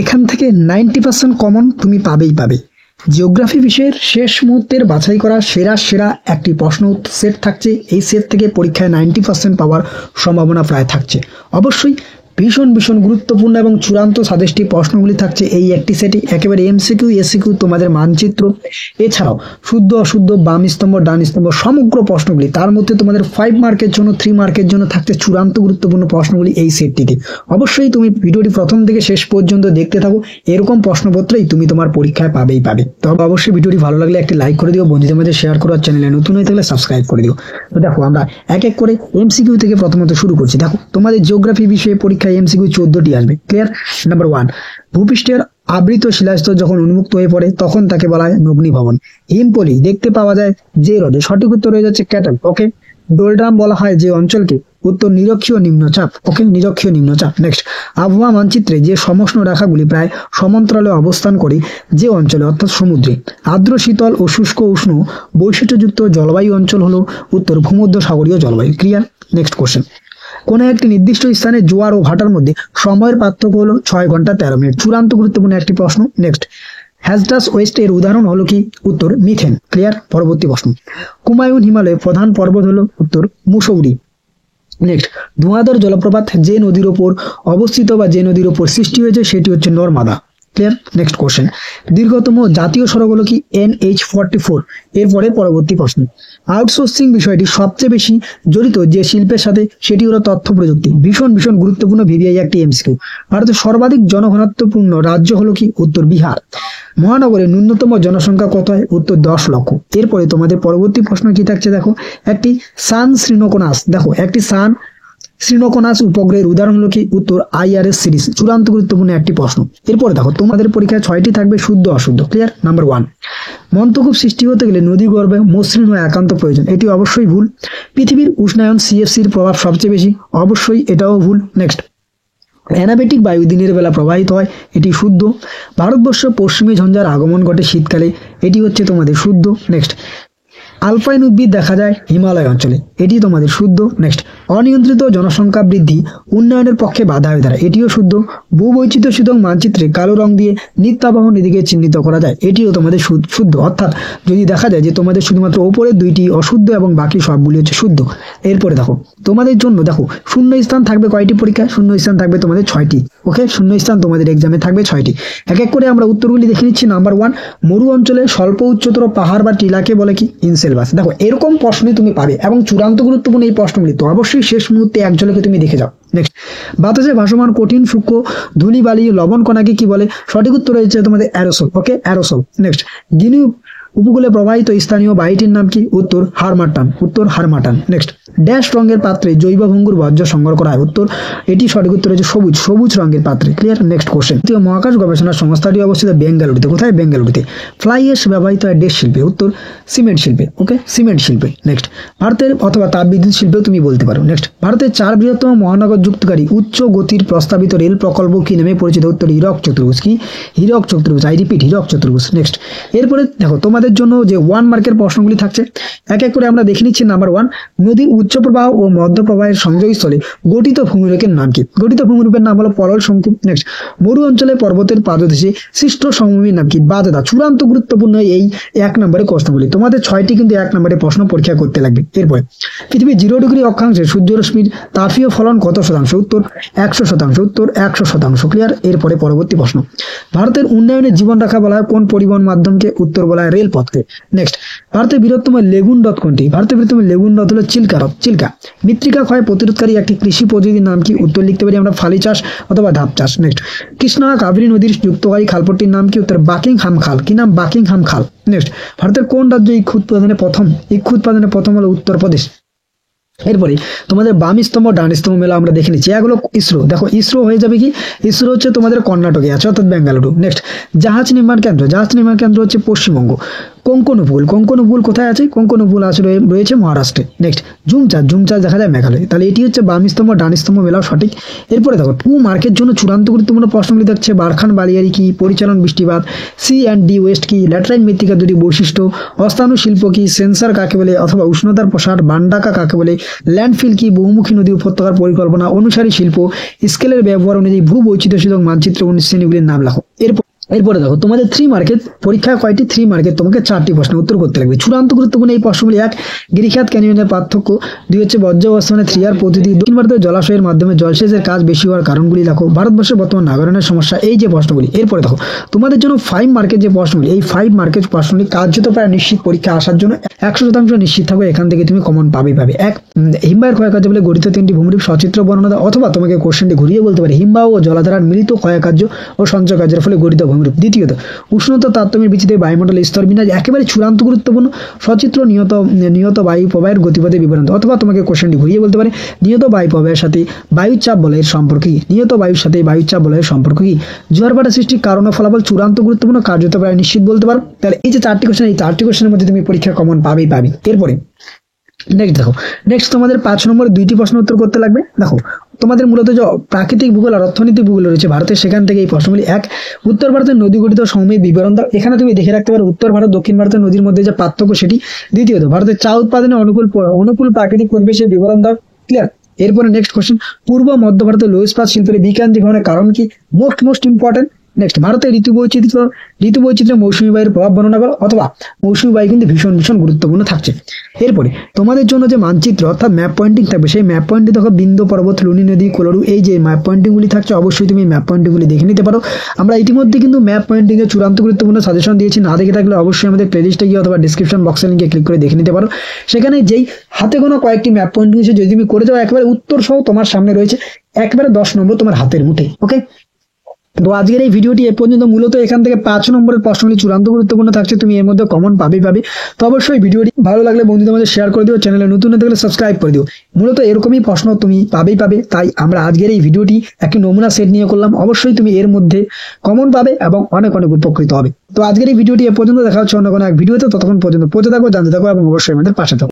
এখান থেকে 90% কমন তুমি পাবেই পাবে। জিওগ্রাফি বিষয়ের শেষ মুহূর্তের বাছাই করা সেরা সেরা একটি প্রশ্ন সেট থাকছে। এই সেট থেকে পরীক্ষায় 90% পাওয়ার সম্ভাবনা প্রায় থাকছে। অবশ্যই ভীষণ ভীষণ গুরুত্বপূর্ণ এবং চূড়ান্ত সাজেস্টিভ প্রশ্নগুলি থাকছে এই একটি সেটে। একেবারে এমসিকিউ এসিকিউ তোমাদের মানচিত্র, এছাড়াও শুদ্ধ অশুদ্ধ বাম স্তম্ভ ডান স্তম্ভ সমগ্র প্রশ্নগুলি, তার মধ্যে তোমাদের 5 মার্কের জন্য 3 মার্কের জন্য থাকছে চূড়ান্ত গুরুত্বপূর্ণ প্রশ্নগুলি এই সেটটিতে। অবশ্যই তুমি ভিডিওটি প্রথম থেকে শেষ পর্যন্ত দেখতে থাকো, এরকম প্রশ্নপত্রই তুমি তোমার পরীক্ষায় পাবেই পাবে। তবে অবশ্যই ভিডিওটি ভালো লাগলে একটি লাইক করে দিও, বন্ধুদের মধ্যে শেয়ার করো, চ্যানেলে নতুন হয়ে থাকলে সাবস্ক্রাইব করে দিও। তো দেখো আমরা এক এক করে এমসিকিউ থেকে প্রথমত শুরু করছি। দেখো তোমাদের জিওগ্রাফি বিষয়ে পরীক্ষায় এমসিকিউ 14টি আসবে। ক্লিয়ার? নাম্বার 1, ভূপৃষ্ঠের আবৃত শিলাস্তর যখন উন্মুক্ত হয়ে পড়ে তখন তাকে বলা হয় অগ্নিভবন। হিমপলি দেখতে পাওয়া যায় যে হ্রদে, সঠিক উত্তর হয়ে যাচ্ছে ক্যাটল। ওকে। ডোলড্রাম বলা হয় যে অঞ্চলকে, উত্তর নিরক্ষীয় নিম্নচাপ। ওকে, নিরক্ষীয় নিম্নচাপ। নেক্সট, আবহাওয়া মানচিত্রে যে সমষ্ণ রেখাগুলি প্রায় সমান্তরালে অবস্থান করে যে অঞ্চলে, অর্থাৎ সমুদ্রে। আর্দ্র শীতল ও শুষ্ক উষ্ণ বৈশিষ্ট্যযুক্ত জলবায়ু অঞ্চল হলো উত্তর ভূমধ্য সাগরীয় জলবায়ু। ক্লিয়ার? নেক্সট কোশ্চেন, কোন একটি নির্দিষ্ট স্থানে জোয়ার ও ভাটার মধ্যে সময়ের পার্থক্য হলো 6 ঘন্টা 13 মিনিট। চূড়ান্ত গুরুত্বপূর্ণ একটি প্রশ্ন। নেক্সট, হ্যাজডাস ওয়েস্ট এর উদাহরণ হলো কি? উত্তর মিথেন। ক্লিয়ার? পরবর্তী প্রশ্ন, কুমায়ুন হিমালয়ের প্রধান পর্বত হলো? উত্তর মুসৌরি। নেক্সট, ধোঁয়াধর জলপ্রপাত যে নদীর ওপর অবস্থিত বা যে নদীর ওপর সৃষ্টি হয়েছে সেটি হচ্ছে নর্মাদা। ক্লিয়ার? নেক্সট কোশ্চেন, দীর্ঘতম জাতীয় সড়ক হলো কি? NH44। এরপরে পরবর্তী প্রশ্ন, আউটসোর্সিং বিষয়টি সবচেয়ে বেশি জড়িত যে শিল্পের সাথে সেটি হলো তথ্য প্রযুক্তি। ভীষণ ভীষণ গুরুত্বপূর্ণ ভিভিআই একটি এমসিকিউ। ভারতের সর্বাধিক জনঘনত্বপূর্ণ রাজ্য হলো কি? উত্তর বিহার। মহানগরের ন্যূনতম জনসংখ্যা কত হয়? উত্তর 10 লক্ষ। এরপরে তোমাদের পরবর্তী প্রশ্ন কি থাকছে দেখো, একটি সান শ্রীনকোনাস, দেখো একটি সান শ্রীনকোনাস উপগ্রহের উদাহরণ হলো কি? উত্তর IRS সিরিজ। চূড়ান্ত গুরুত্বপূর্ণ একটি প্রশ্ন। এরপরে দেখো তোমাদের পরীক্ষায় 6টি থাকবে শুদ্ধ অশুদ্ধ। ক্লিয়ার? নাম্বার 1, মন্থকূপ সৃষ্টি হতে গেলে নদী গর্ভে মসৃণ হওয়া একান্ত প্রয়োজন। এটি অবশ্যই ভুল। পৃথিবীর উষ্ণায়ন CFCর প্রভাব সবচেয়ে বেশি। অবশ্যই এটাও ভুল। নেক্সট, অ্যানাবেটিক বায়ু দিনের বেলা প্রবাহিত হয়। এটি শুদ্ধ। ভারতবর্ষ পশ্চিমী ঝঞ্ঝার আগমন ঘটে শীতকালে। এটি হচ্ছে তোমাদের শুদ্ধ। নেক্সট, আলপাইন উদ্ভিদ দেখা যায় হিমালয় অঞ্চলে। এটি তোমাদের শুদ্ধ। নেক্সট, অনিয়ন্ত্রিত জনসংখ্যা বৃদ্ধি উন্নয়নের পক্ষে বাধা হয়ে দাঁড়ায়। এটিও শুদ্ধ। ভূবৈচিত্র্য সূচক মানচিত্রে কালো রং দিয়ে নিত্যাবহ নদীকে চিহ্নিত করা যায়। এটিও তোমাদের শুদ্ধ। অর্থাৎ যদি দেখা যায় যে তোমাদের শুধুমাত্র ওপরের 2টি অশুদ্ধ এবং বাকি সবগুলি হচ্ছে শুদ্ধ। এরপরে দেখো তোমাদের জন্য দেখো শূন্য স্থান থাকবে কয়টি পরীক্ষায়? শূন্য স্থান থাকবে তোমাদের 6টি। ওকে, শূন্য স্থান তোমাদের এক্সামে থাকবে 6টি। এক এক করে আমরা উত্তরগুলি দেখে নিচ্ছি। নাম্বার 1, মরু অঞ্চলে স্বল্প উচ্চতর পাহাড় বা টিলাকে বলে কি? ইনসেলভাস। দেখো এরকম প্রশ্নই তুমি পাবে এবং চূড়ান্ত গুরুত্বপূর্ণ এই প্রশ্নগুলি, তো অবশ্যই শেষ মুহূর্তে এক ঝলকে তুমি দেখে যাও। নেক্সট, বাতাসে ভাসমান কঠিন সূক্ষ্ম ধূলি বালি লবণ কণাকে কি বলে? সঠিক উত্তর হচ্ছে তোমাদের অ্যারোসল। ওকে, অ্যারোসল। নেক্সট, গিনি উপকূলে প্রবাহিত স্থানীয় বাহিটির নাম কি? উত্তর হারমাটান। উত্তর হারমাটান। নেক্সট, ড্যাশ রঙের পাত্রে জৈব ভঙ্গুর বর্জ্য সংগ্রহ করা হয়। উত্তর, এটি সঠিক উত্তর হচ্ছে সবুজ। সবুজ রঙের পাত্রে। ক্লিয়ার? নেক্সট কোশ্চেন, দ্বিতীয় মহাকাশ গবেষণা সংস্থাটি অবস্থিত বেঙ্গালুরুতে। কোথায়? বেঙ্গালুরুতে। ফ্লাই অ্যাশ ব্যবহৃত হয় ড্যাশ শিল্পে। উত্তর, সিমেন্ট শিল্পে। ওকে, সিমেন্ট শিল্পে। নেক্সট, ভারতের অথবা তাপবিদ্যুৎ শিল্পেও তুমি বলতে পারো। নেক্সট, ভারতের 4 বৃহত্তম মহানগর যুক্তকারী উচ্চ গতির প্রস্তাবিত রেল প্রকল্প কি নামে পরিচিত? উত্তর, হীরক চতুর্ভুজ। কি? হীরক চতুর্ভুজ। আই রিপিট, হীরক চতুর্ভুজ। নেক্সট, এরপরে দেখো তোমাদের জন্য যে 1 মার্কের প্রশ্নগুলি থাকছে এক এক করে আমরা দেখে নিচ্ছি। নাম্বার 1, নদীর উচ্চ প্রবাহ ও মধ্য প্রবাহের সংযোগস্থলে গঠিত ভূমিরূপের নাম কি? গঠিত ভূমিরূপের নাম হলো পলল শঙ্কু। নেক্সট, মরু অঞ্চলে পর্বতের পাদদেশে সৃষ্ট সমভূমির নাম কি? বাদদা। চূড়ান্ত গুরুত্বপূর্ণ এই 1 নম্বরের প্রশ্নগুলি। তোমাদের 6টি কিন্তু 1 নম্বরের প্রশ্ন পরীক্ষা করতে লাগবে। এরপরে পৃথিবীর 0 ডিগ্রি অক্ষাংশে সূর্যরশ্মির তাপীয় ফলন কত শতাংশ? উত্তর, 100%। উত্তর, 100%। ক্লিয়ার? এরপরে পরবর্তী প্রশ্ন, ভারতের উন্নয়নের জীবন রেখা বলা হয় কোন পরিবহন মাধ্যমকে? উত্তর, বলা হয় রেলপথকে। নেক্সট, ভারতের বৃহত্তম লেগুন হ্রদ কোনটি? ভারতের বৃহত্তম লেগুন হ্রদ হলো চিল্কা হ্রদ। চিল্কা। মৃত্তিকা ক্ষয় প্রতিরোধকারী একটি কৃষি পদ্ধতির নাম কি? উত্তর লিখতে পারি আমরা ফালি চাষ অথবা ধাপ চাষ। নেক্সট, কৃষ্ণা কাবেরী নদীর যুক্তকারী খালপট্টির নাম কি? উত্তর, বাকিংহাম খাল। কি নাম? বাকিংহাম খাল। নেক্সট, ভারতের কোন রাজ্য ইক্ষু উৎপাদনে প্রথম? ইক্ষু উৎপাদনে প্রথম হলো উত্তরপ্রদেশ। এরপরে তোমাদের বাম স্তম্ভ ডান স্তম্ভ মেলা আমরা দেখে নিচ্ছি। এগুলো ইসরো। দেখো ইসরো হয়ে যাবে কি? ইসরো হচ্ছে তোমাদের কর্ণাটকে আছে, অর্থাৎ বেঙ্গালুরু। নেক্সট, জাহাজ নির্মাণ কেন্দ্র। জাহাজ নির্মাণ কেন্দ্র হচ্ছে পশ্চিমবঙ্গ। কোঙ্কণ উপকূল কোথায় আছে? কোঙ্কণ উপকূল রয়েছে মহারাষ্ট্রে। নেক্সট জুম চাষ দেখা যায় মেঘালয়। তাহলে এটি হচ্ছে বাম স্তম্ভ ডান স্তম্ভ মেলাও সঠিক। এরপরে দেখো 2 মার্কের জন্য চূড়ান্ত গুরুত্বপূর্ণ প্রশ্নগুলি থাকছে বারখান বালিয়ারি কি, পরিচালন বৃষ্টিপাত, C&D ওয়েস্ট কি, ল্যাটেরাইট মৃত্তিকার দুটি বৈশিষ্ট্য, অস্থানু শিল্প কি, সেন্সার কাকে বলে অথবা উষ্ণতার প্রসার, বান্ডাকা কাকে বলে, ল্যান্ডফিল কি, বহুমুখী নদী উপত্যকার পরিকল্পনা, অনুসারী শিল্প, স্কেলের ব্যবহার অনুযায়ী ভূ বৈচিত্র্য মানচিত্র শ্রেণীগুলির নাম লেখো। এরপরে দেখো তোমাদের 3 মার্কের পরীক্ষায় কয়টি 3 মার্কের তোমাকে 4টি প্রশ্নের উত্তর করতে লাগবে। চূড়ান্ত গুরুত্বপূর্ণ এই প্রশ্নগুলি: 1 গিরিখাত ক্যানিয়নের পার্থক্য, 2 হচ্ছে বর্জ্য অবস্থানে 3R পদ্ধতি, দক্ষিণ ভারতের জলাশয়ের মাধ্যমে জলসেচের কাজ বেশি হওয়ার কারণগুলি লেখো, ভারতবর্ষের বর্তমান নাগরণের সমস্যা। এই যে প্রশ্নগুলি। এরপরে দেখো তোমাদের জন্য 5 মার্কের যে প্রশ্নগুলি, এই 5 মার্কের প্রশ্নগুলি কার্যত প্রায় নিশ্চিত পরীক্ষা আসার জন্য 100% নিশ্চিত থাকবে এখান থেকে তুমি কমন পাবে। 1 হিমবাহের ক্ষয়কার্য বলে গঠিত 3টি ভূমিরূপ সচিত্র বর্ণনা দাও, অথবা তোমাকে কোশ্চেনটি ঘুরিয়ে বলতে পারে হিমবাহ ও জলাধারার মিলিত ক্ষয়কার্য ও সঞ্চয় কার্যের ফলে গঠিত ভূমিরূপ। দ্বিতীয়ত উষ্ণতা তারতম্যের ভিত্তিতে বায়ুমণ্ডলের স্তর বিন্যাস, একেবারে চূড়ান্ত গুরুত্বপূর্ণ সচিত্র নিয়ত বায়ু প্রবাহের গতিপথের বিবরণ, অথবা তোমাকে কোশ্চেনটি ঘুরিয়ে বলতে পারে নিয়ত বায়ু প্রবাহের সাথে বায়ুচাপ বলয়ের সম্পর্ক কি, নিয়ত বায়ুর সাথে বায়ুচাপ বলয়ের সম্পর্ক কি, জোয়ার ভাটা সৃষ্টির কারণ ও ফলাফল চূড়ান্ত গুরুত্বপূর্ণ, কার্যত প্রায় নিশ্চিত বলতে পারো। তাহলে এই যে 4টি কোশ্চেন, এই 4টি কোশ্চেনের মধ্যে তুমি পরীক্ষা কমন পাবেই। এরপরে নেক্সট তোমাদের 5 নম্বরে 2টি প্রশ্ন উত্তর করতে লাগবে। দেখো তোমাদের মূলত যে প্রাকৃতিক ভূগোল আর অর্থনৈতিক ভূগোল রয়েছে ভারতের, সেখান থেকে এই প্রশ্নগুলি। 1 উত্তর ভারতের নদী গঠিত সময়ের বিবরণ দাও। এখানে তুমি দেখে রাখতে পারো উত্তর ভারত দক্ষিণ ভারতের নদীর মধ্যে যে পার্থক্য সেটি। দ্বিতীয়ত ভারতের চা উৎপাদনে অনুকূল প্রাকৃতিক পরিবেশের বিবরণ দাও। ক্লিয়ার? এরপরে নেক্সট কোশ্চেন, পূর্ব মধ্য ভারতের লৌহ ইস্পাত শিল্পের বিকেন্দ্রীকরণের কারণ কি, মোস্ট ইম্পর্টেন্ট। নেক্সট ভারতের ঋতু বৈচিত্র্য মৌসুমী বায়ুর প্রভাব বর্ণনা করো, অথবা মৌসুমী বায়ু কিন্তু ভীষণ গুরুত্বপূর্ণ থাকছে। এরপরে তোমাদের জন্য যে মানচিত্র অর্থাৎ ম্যাপ পয়েন্টিং থাকবে, সেই ম্যাপ পয়েন্টে দেখো বিন্দু পর্বত, লুনি নদী, কোলারু, এই যে ম্যাপ পয়েন্টিংগুলি থাকছে, অবশ্যই তুমি ম্যাপ পয়েন্টিংগুলি দেখে নিতে পারো। আমরা ইতিমধ্যে কিন্তু ম্যাপ পয়েন্টিং এর চূড়ান্ত গুরুত্বপূর্ণ সাজেশন দিয়েছি, না দেখে থাকলে অবশ্যই আমাদের প্লেলিস্টে গিয়ে অথবা ডিসক্রিপশন বক্সের লিঙ্কে ক্লিক করে দেখে নিতে পারো। সেখানে যেই হাতে গোনা কয়েকটি ম্যাপ পয়েন্টিং আছে, যদি তুমি করে যাও একেবারে উত্তর সহ তোমার সামনে রয়েছে, একেবারে 10 নম্বর তোমার হাতের মুঠে। ওকে, তো আজকের এই ভিডিওটি এ পর্যন্ত। মূলত এখান থেকে 5 নম্বরের প্রশ্নগুলি চূড়ান্ত গুরুত্বপূর্ণ থাকছে, তুমি এর মধ্যে কমন পাবেই। তো অবশ্যই ভিডিওটি ভালো লাগলে বন্ধুদের মধ্যে শেয়ার করে দিও, চ্যানেলে নতুন হতে গেলে সাবস্ক্রাইব করে দিও। মূলত এরকমই প্রশ্ন তুমি পাবেই। তাই আমরা আজকের এই ভিডিওটি একটি নমুনা সেট নিয়ে করলাম, অবশ্যই তুমি এর মধ্যে কমন পাবে এবং অনেক উপকৃত হবে। তো আজকের এই ভিডিওটি এ পর্যন্ত, দেখা হচ্ছে অন্য কোনো এক ভিডিওতে। ততক্ষণ পর্যন্ত পৌঁছে থাকো, জানতে থাকো এবং অবশ্যই আমাদের পাশে থাকো।